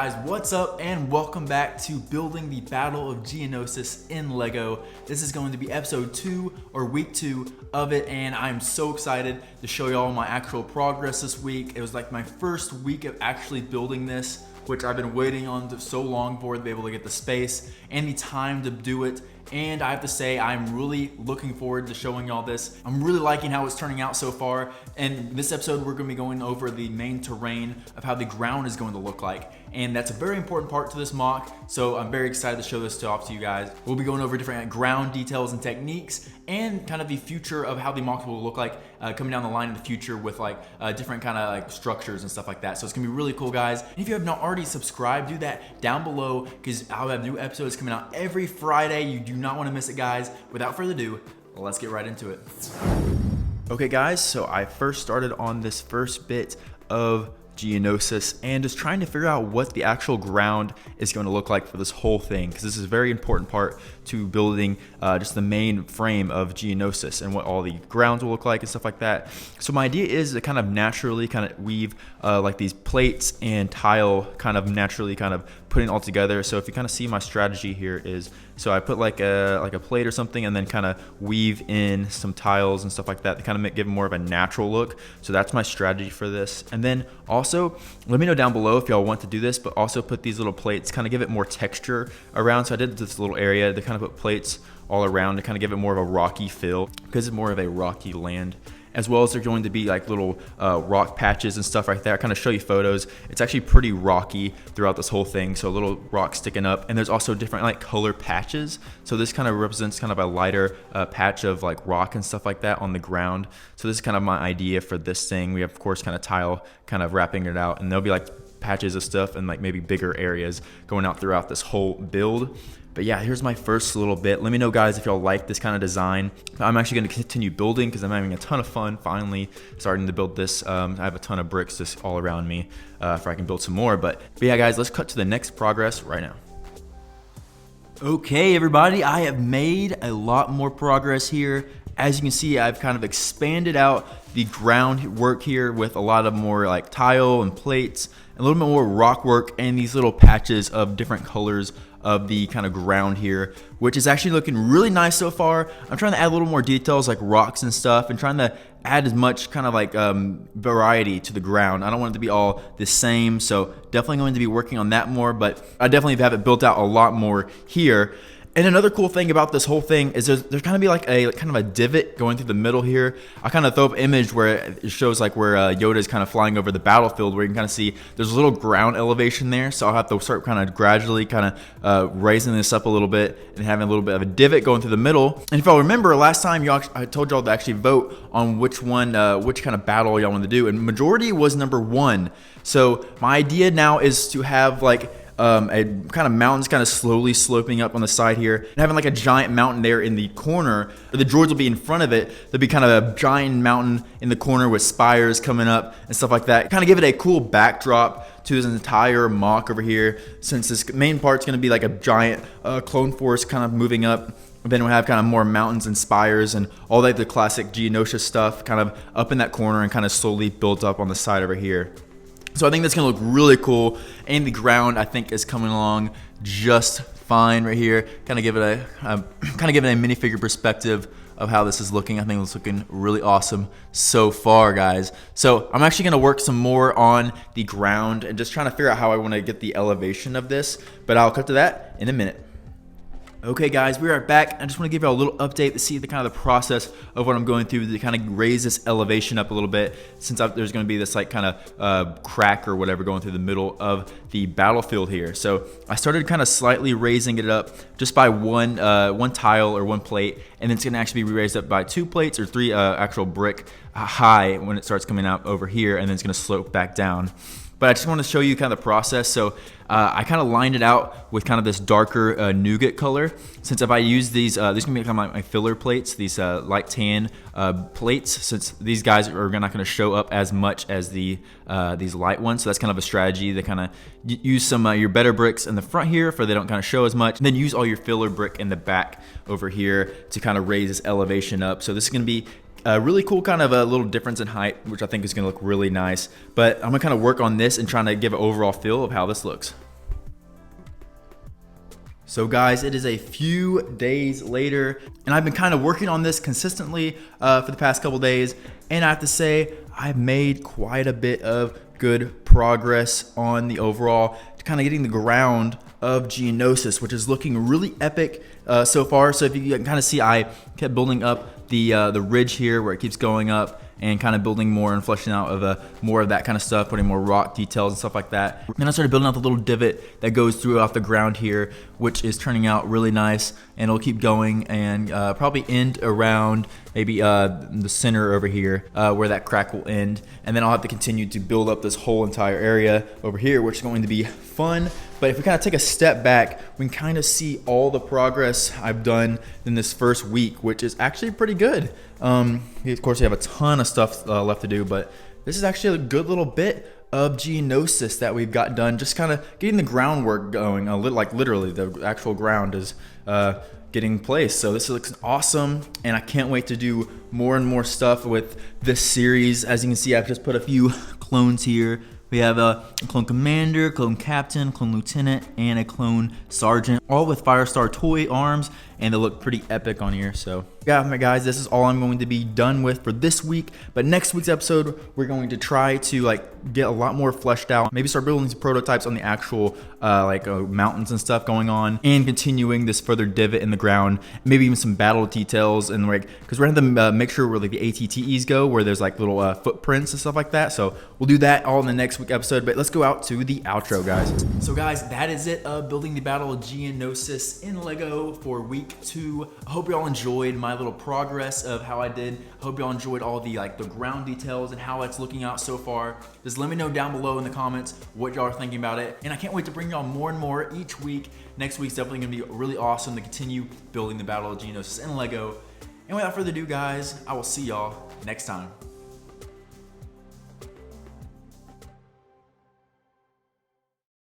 guys, what's up and welcome back to Building the Battle of Geonosis in Lego. This is going to be episode 2 or week 2 of it, and I'm so excited to show y'all my actual progress this week. It was like my first week of actually building this, which I've been waiting on so long for, to be able to get the space and the time to do it. And I have to say, I'm really looking forward to showing y'all this. I'm really liking how it's turning out so far. And in this episode, we're gonna be going over the main terrain of how the ground is going to look like. And that's a very important part to this mock. So I'm very excited to show this off to you guys. We'll be going over different ground details and techniques and kind of the future of how the mock will look like coming down the line in the future with different kind of like structures and stuff like that. So it's gonna be really cool, guys. And if you have not already subscribed, do that down below because I'll have new episodes coming out every Friday. You do not want to miss it, guys. Without further ado, let's get right into it. Okay, guys, so I first started on this first bit of Geonosis and just trying to figure out what the actual ground is going to look like for this whole thing, because this is a very important part to building just the main frame of Geonosis and what all the grounds will look like and stuff like that. So my idea is to kind of naturally kind of weave like these plates and tile kind of naturally kind of putting it all together. So if you kind of see my strategy here is, so I put like a plate or something and then kind of weave in some tiles and stuff like that to kind of give it more of a natural look. So that's my strategy for this. And then also let me know down below if y'all want to do this, but also put these little plates, kind of give it more texture around. So I did this little area to kind of put plates all around to kind of give it more of a rocky feel, because it's more of a rocky land. As well as they're going to be like little rock patches and stuff right there. I kind of show you photos. It's actually pretty rocky throughout this whole thing. So a little rock sticking up, and there's also different like color patches. So this kind of represents kind of a lighter patch of like rock and stuff like that on the ground. So this is kind of my idea for this thing. We have of course kind of tile kind of wrapping it out, and there'll be like patches of stuff and like maybe bigger areas going out throughout this whole build. But yeah, here's my first little bit. Let me know, guys, if y'all like this kind of design. I'm actually going to continue building because I'm having a ton of fun finally starting to build this. I have a ton of bricks just all around me if I can build some more. But yeah, guys, let's cut to the next progress right now. Okay, everybody, I have made a lot more progress here. As you can see, I've kind of expanded out the ground work here with a lot of more like tile and plates, a little bit more rock work, and these little patches of different colors of the kind of ground here, which is actually looking really nice so far. I'm trying to add a little more details like rocks and stuff, and trying to add as much kind of like variety to the ground. I don't want it to be all the same, so definitely going to be working on that more, but I definitely have it built out a lot more here. And another cool thing about this whole thing is there's kind of be like a kind of a divot going through the middle here. I kind of throw up an image where it shows like where Yoda is kind of flying over the battlefield, where you can kind of see there's a little ground elevation there. So I'll have to start kind of gradually kind of raising this up a little bit and having a little bit of a divot going through the middle. And if y'all remember last time, I told y'all to actually vote on which one, which kind of battle y'all want to do, and majority was number 1. So my idea now is to have like a kind of mountains kind of slowly sloping up on the side here, and having like a giant mountain there in the corner. The droids will be in front of it. There'll be kind of a giant mountain in the corner with spires coming up and stuff like that. Kind of give it a cool backdrop to this entire mock over here, since this main part's going to be like a giant clone force kind of moving up. Then we'll have kind of more mountains and spires and all like the classic Geonosis stuff kind of up in that corner and kind of slowly built up on the side over here. So I think that's gonna look really cool, and the ground I think is coming along just fine right here. Kind of give it a minifigure perspective of how this is looking. I think it's looking really awesome so far, guys. So I'm actually gonna work some more on the ground and just trying to figure out how I want to get the elevation of this. But I'll cut to that in a minute. Okay, guys, we are back. I just want to give you a little update to see the kind of the process of what I'm going through to kind of raise this elevation up a little bit, since there's going to be this like kind of crack or whatever going through the middle of the battlefield here. So I started kind of slightly raising it up just by one tile or one plate, and then it's going to actually be raised up by 2 plates or 3 actual brick high when it starts coming out over here, and then it's going to slope back down. But I just want to show you kind of the process. So I kind of lined it out with kind of this darker nougat color. Since if I use these are going to be kind of my filler plates, these light tan plates, since these guys are not going to show up as much as these light ones. So that's kind of a strategy to kind of use some your better bricks in the front here for they don't kind of show as much. And then use all your filler brick in the back over here to kind of raise this elevation up. So this is going to be a really cool kind of a little difference in height, which I think is going to look really nice. But I'm going to kind of work on this and trying to give an overall feel of how this looks. So guys, it is a few days later, and I've been kind of working on this consistently for the past couple days, and I have to say I've made quite a bit of good progress on the overall kind of getting the ground of Geonosis, which is looking really epic so far. So if you can kind of see, I kept building up the ridge here where it keeps going up, and kind of building more and fleshing out of more of that kind of stuff, putting more rock details and stuff like that. Then I started building out the little divot that goes throughout the ground here, which is turning out really nice, and it'll keep going and probably end around maybe the center over here where that crack will end. And then I'll have to continue to build up this whole entire area over here, which is going to be fun. But if we kind of take a step back, we can kind of see all the progress I've done in this first week, which is actually pretty good. Of course, we have a ton of stuff left to do, but this is actually a good little bit of Geonosis that we've got done. Just kind of getting the groundwork going, like literally the actual ground is getting placed. So this looks awesome, and I can't wait to do more and more stuff with this series. As you can see, I've just put a few clones here. We have a clone commander, clone captain, clone lieutenant, and a clone sergeant, all with Firestar toy arms, and they look pretty epic on here. So yeah, guys, this is all I'm going to be done with for this week. But next week's episode, we're going to try to get a lot more fleshed out, maybe start building some prototypes on the actual mountains and stuff going on, and continuing this further divot in the ground, maybe even some battle details, and because we're gonna have to make sure where the ATTEs go, where there's little footprints and stuff like that. So we'll do that all in the next week episode. But let's go out to the outro, guys. So guys, that is it of building the Battle of Geonosis in Lego for week 2. I hope y'all enjoyed my little progress of how I did. I hope y'all enjoyed all the the ground details and how it's looking out so far. Just let me know down below in the comments what y'all are thinking about it, and I can't wait to bring y'all more and more each week. Next week's definitely gonna be really awesome to continue building the Battle of Geonosis in Lego. And without further ado, guys, I will see y'all next time.